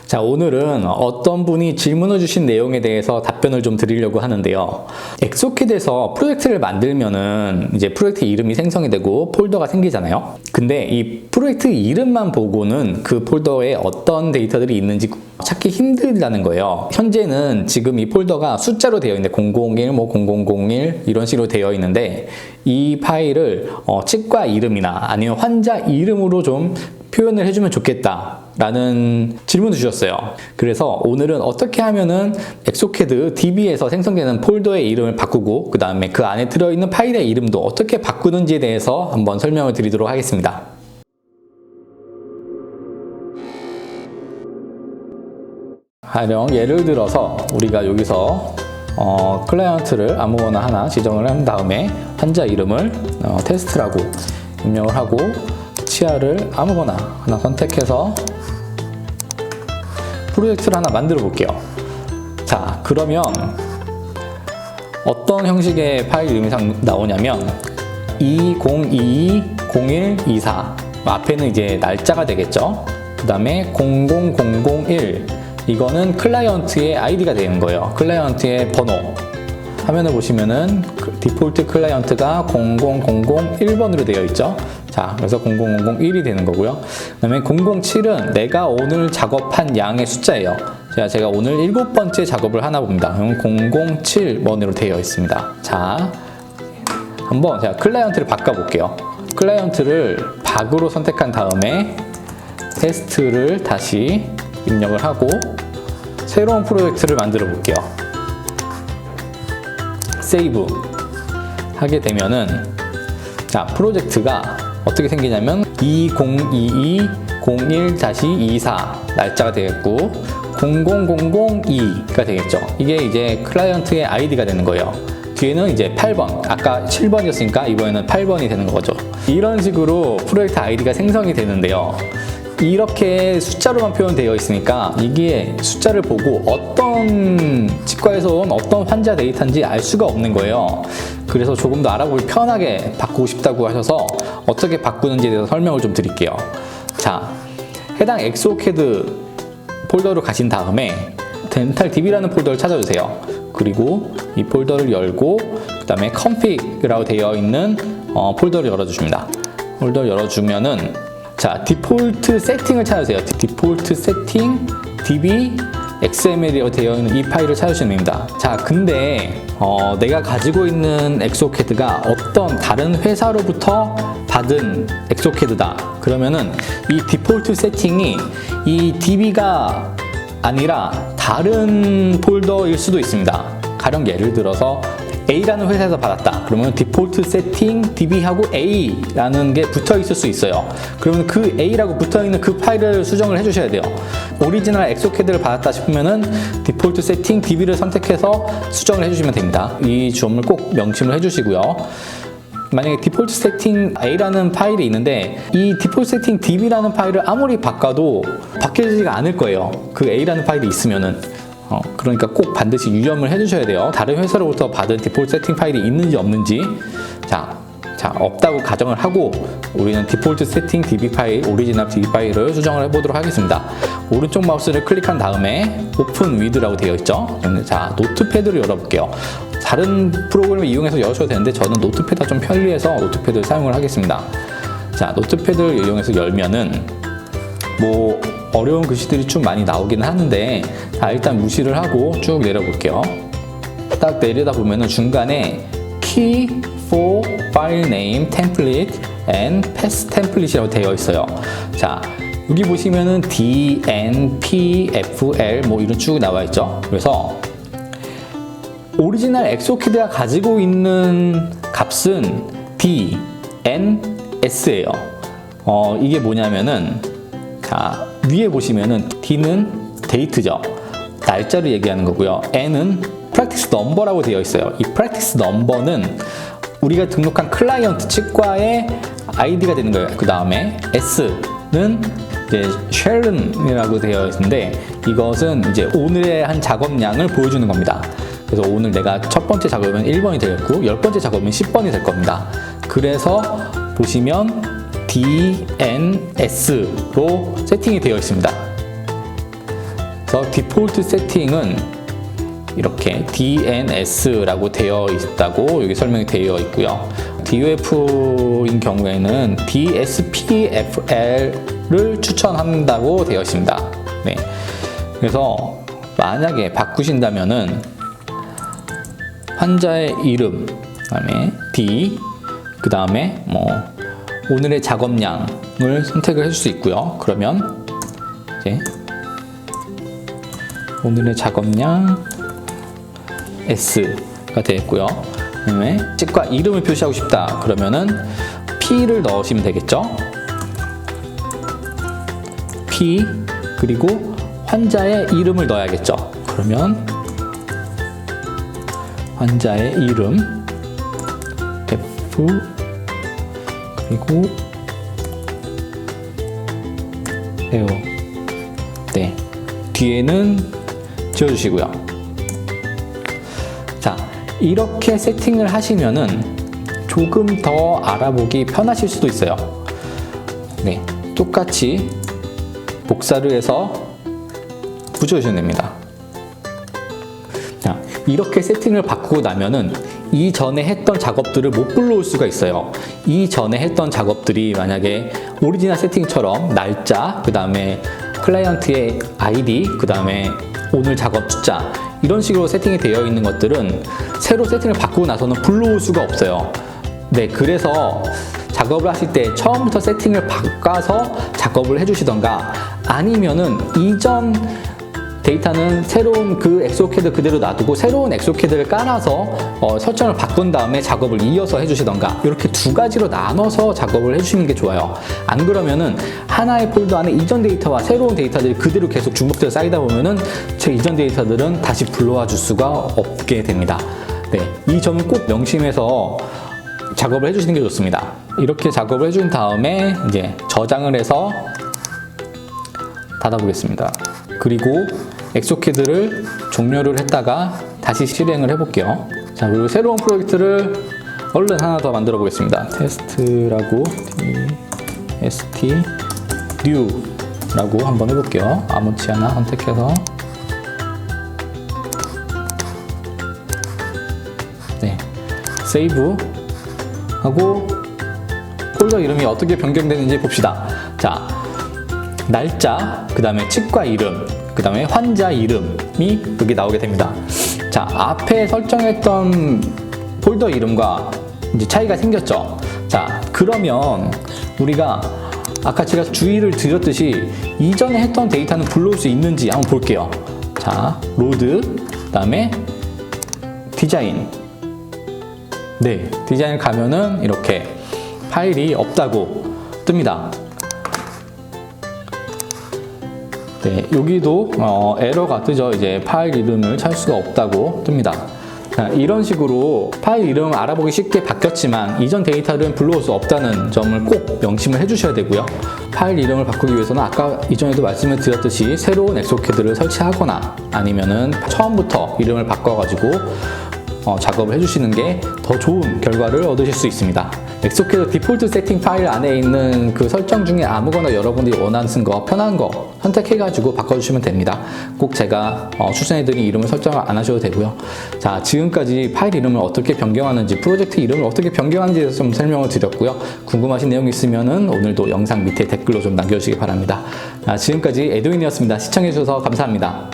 자, 오늘은 어떤 분이 질문을 주신 내용에 대해서 답변을 좀 드리려고 하는데요. 엑소캐드에서 프로젝트를 만들면은 이제 프로젝트 이름이 생성이 되고 폴더가 생기잖아요. 근데 이 프로젝트 이름만 보고는 그 폴더에 어떤 데이터들이 있는지 찾기 힘들다는 거예요. 현재는 지금 이 폴더가 숫자로 되어 있는데 001, 0001 이런 식으로 되어 있는데 이 파일을 치과 이름이나 아니면 환자 이름으로 좀 표현을 해주면 좋겠다 라는 질문을 주셨어요. 그래서 오늘은 어떻게 하면은 엑소캐드 DB에서 생성되는 폴더의 이름을 바꾸고 그 다음에 그 안에 들어있는 파일의 이름도 어떻게 바꾸는지에 대해서 한번 설명을 드리도록 하겠습니다. 가령 예를 들어서 우리가 여기서 클라이언트를 아무거나 하나 지정을 한 다음에 환자 이름을 테스트라고 입력을 하고 치아를 아무거나 하나 선택해서 프로젝트를 하나 만들어 볼게요. 자, 그러면 어떤 형식의 파일 이름이 나오냐면 2022-0124 앞에는 이제 날짜가 되겠죠. 그 다음에 00001 이거는 클라이언트의 아이디가 되는 거예요. 클라이언트의 번호. 화면을 보시면은 디폴트 클라이언트가 00001번으로 되어 있죠. 자, 그래서 00001이 되는 거고요. 그 다음에 007은 내가 오늘 작업한 양의 숫자예요. 제가 오늘 7번째 작업을 하나 봅니다. 그럼 007번으로 되어 있습니다. 자, 한번 제가 클라이언트를 바꿔볼게요. 클라이언트를 박으로 선택한 다음에 테스트를 다시 입력을 하고 새로운 프로젝트를 만들어 볼게요. 세이브 하게 되면은 자, 프로젝트가 어떻게 생기냐면 2022-01-24 날짜가 되겠고 00002가 되겠죠. 이게 이제 클라이언트의 아이디가 되는 거예요. 뒤에는 이제 8번, 아까 7번이었으니까 이번에는 8번이 되는 거죠. 이런 식으로 프로젝트 아이디가 생성이 되는데요. 이렇게 숫자로만 표현되어 있으니까 이게 숫자를 보고 어떤 치과에서 온 어떤 환자 데이터인지 알 수가 없는 거예요. 그래서 조금 더 알아보기 편하게 바꾸고 싶다고 하셔서 어떻게 바꾸는지에 대해서 설명을 좀 드릴게요. 자, 해당 엑소캐드 폴더로 가신 다음에 덴탈DB라는 폴더를 찾아주세요. 그리고 이 폴더를 열고 그 다음에 config라고 되어 있는 폴더를 열어주십니다. 폴더를 열어주면은 자, 디폴트 세팅을 찾으세요. 디폴트 세팅 db xml이라고 되어 있는 이 파일을 찾으시면 됩니다. 자, 근데 내가 가지고 있는 엑소캐드가 어떤 다른 회사로부터 받은 엑소캐드다. 그러면은 이 디폴트 세팅이 이 db가 아니라 다른 폴더일 수도 있습니다. 가령 예를 들어서 A라는 회사에서 받았다. 그러면 디폴트 세팅 db하고 A라는 게 붙어 있을 수 있어요. 그러면 그 A라고 붙어 있는 그 파일을 수정을 해주셔야 돼요. 오리지널 엑소캐드를 받았다 싶으면은 디폴트 세팅 db를 선택해서 수정을 해주시면 됩니다. 이 점을 꼭 명심을 해주시고요. 만약에 디폴트 세팅 A라는 파일이 있는데 이 디폴트 세팅 db라는 파일을 아무리 바꿔도 바뀌지가 않을 거예요. 그 A라는 파일이 있으면은. 그러니까 꼭 반드시 유념을 해주셔야 돼요. 다른 회사로부터 받은 디폴트 세팅 파일이 있는지 없는지. 자, 없다고 가정을 하고 우리는 디폴트 세팅 db 파일, 오리지널 db 파일을 수정을 해보도록 하겠습니다. 오른쪽 마우스를 클릭한 다음에 오픈 위드라고 되어 있죠. 자, 노트패드를 열어볼게요. 다른 프로그램을 이용해서 열으셔도 되는데 저는 노트패드가 좀 편리해서 노트패드를 사용을 하겠습니다. 자, 노트패드를 이용해서 열면은 뭐 어려운 글씨들이 좀 많이 나오기는 하는데 일단 무시를 하고 쭉 내려볼게요. 딱 내리다 보면은 중간에 Key for File Name Template and Path Template이라고 되어 있어요. 자, 여기 보시면은 D, N, P, F, L 뭐 이런 쭉 나와 있죠. 그래서 오리지널 엑소캐드가 가지고 있는 값은 D, N, S예요. 이게 뭐냐면은 자, 위에 보시면은 D는 데이트죠. 날짜를 얘기하는 거고요. N은 practice number라고 되어 있어요. 이 practice number는 우리가 등록한 클라이언트 치과의 아이디가 되는 거예요. 그 다음에 S는 이제 쉘른이라고 되어 있는데 이것은 이제 오늘의 한 작업량을 보여주는 겁니다. 그래서 오늘 내가 첫 번째 작업은 1번이 되겠고 10번째 작업은 10번이 될 겁니다. 그래서 보시면 DNS로 세팅이 되어 있습니다. 그래서 디폴트 세팅은 이렇게 DNS라고 되어 있다고 여기 설명이 되어 있고요. DOF인 경우에는 DSPFL을 추천한다고 되어 있습니다. 네. 그래서 만약에 바꾸신다면은 환자의 이름, 그다음에 D, 그다음에 뭐 오늘의 작업량을 선택을 해줄 수 있고요. 그러면 이제 오늘의 작업량 S가 되겠고요. 그다음에 치과 이름을 표시하고 싶다. 그러면은 P를 넣으시면 되겠죠. P 그리고 환자의 이름을 넣어야겠죠. 그러면 환자의 이름 F 그리고 에어 네 뒤에는 지워주시고요. 자 이렇게 세팅을 하시면은 조금 더 알아보기 편하실 수도 있어요. 네 똑같이 복사를 해서 붙여주시면 됩니다. 자, 이렇게 세팅을 바꾸고 나면은 이전에 했던 작업들을 못 불러올 수가 있어요. 이전에 했던 작업들이 만약에 오리지널 세팅처럼 날짜, 그 다음에 클라이언트의 아이디, 그 다음에 오늘 작업 숫자 이런 식으로 세팅이 되어 있는 것들은 새로 세팅을 바꾸고 나서는 불러올 수가 없어요. 네, 그래서 작업을 하실 때 처음부터 세팅을 바꿔서 작업을 해주시던가 아니면은 이전 데이터는 새로운 그 엑소캐드 그대로 놔두고 새로운 엑소캐드를 깔아서 설정을 바꾼 다음에 작업을 이어서 해주시던가 이렇게 두 가지로 나눠서 작업을 해주시는 게 좋아요. 안 그러면은 하나의 폴더 안에 이전 데이터와 새로운 데이터들이 그대로 계속 중복되어 쌓이다 보면은 제 이전 데이터들은 다시 불러와 줄 수가 없게 됩니다. 네, 이 점은 꼭 명심해서 작업을 해주시는 게 좋습니다. 이렇게 작업을 해준 다음에 이제 저장을 해서 닫아보겠습니다. 그리고 엑소캐드를 종료를 했다가 다시 실행을 해볼게요. 자, 그리고 새로운 프로젝트를 얼른 하나 더 만들어 보겠습니다. 테스트라고 tst new라고 한번 해볼게요. 아무치 하나 선택해서 네, 세이브 하고 폴더 이름이 어떻게 변경되는지 봅시다. 자, 날짜, 그 다음에 치과 이름, 그 다음에 환자 이름이 여기 나오게 됩니다. 자, 앞에 설정했던 폴더 이름과 이제 차이가 생겼죠. 자, 그러면 우리가 아까 제가 주의를 드렸듯이 이전에 했던 데이터는 불러올 수 있는지 한번 볼게요. 자, 로드, 그 다음에 디자인. 네, 디자인을 가면은 이렇게 파일이 없다고 뜹니다. 네, 여기도 에러가 뜨죠. 이제 파일 이름을 찾을 수가 없다고 뜹니다. 자, 이런 식으로 파일 이름을 알아보기 쉽게 바뀌었지만 이전 데이터는 불러올 수 없다는 점을 꼭 명심을 해주셔야 되고요. 파일 이름을 바꾸기 위해서는 아까 이전에도 말씀을 드렸듯이 새로운 엑소캐드를 설치하거나 아니면은 처음부터 이름을 바꿔가지고 작업을 해주시는 게 더 좋은 결과를 얻으실 수 있습니다. 엑소캐드 디폴트 세팅 파일 안에 있는 그 설정 중에 아무거나 여러분들이 원하는 거, 편한 거 선택해가지고 바꿔주시면 됩니다. 꼭 제가 추천해드린 이름을 설정을 안 하셔도 되고요. 자, 지금까지 파일 이름을 어떻게 변경하는지, 프로젝트 이름을 어떻게 변경하는지에 대해서 좀 설명을 드렸고요. 궁금하신 내용이 있으면은 오늘도 영상 밑에 댓글로 좀 남겨주시기 바랍니다. 지금까지 에드윈이었습니다. 시청해주셔서 감사합니다.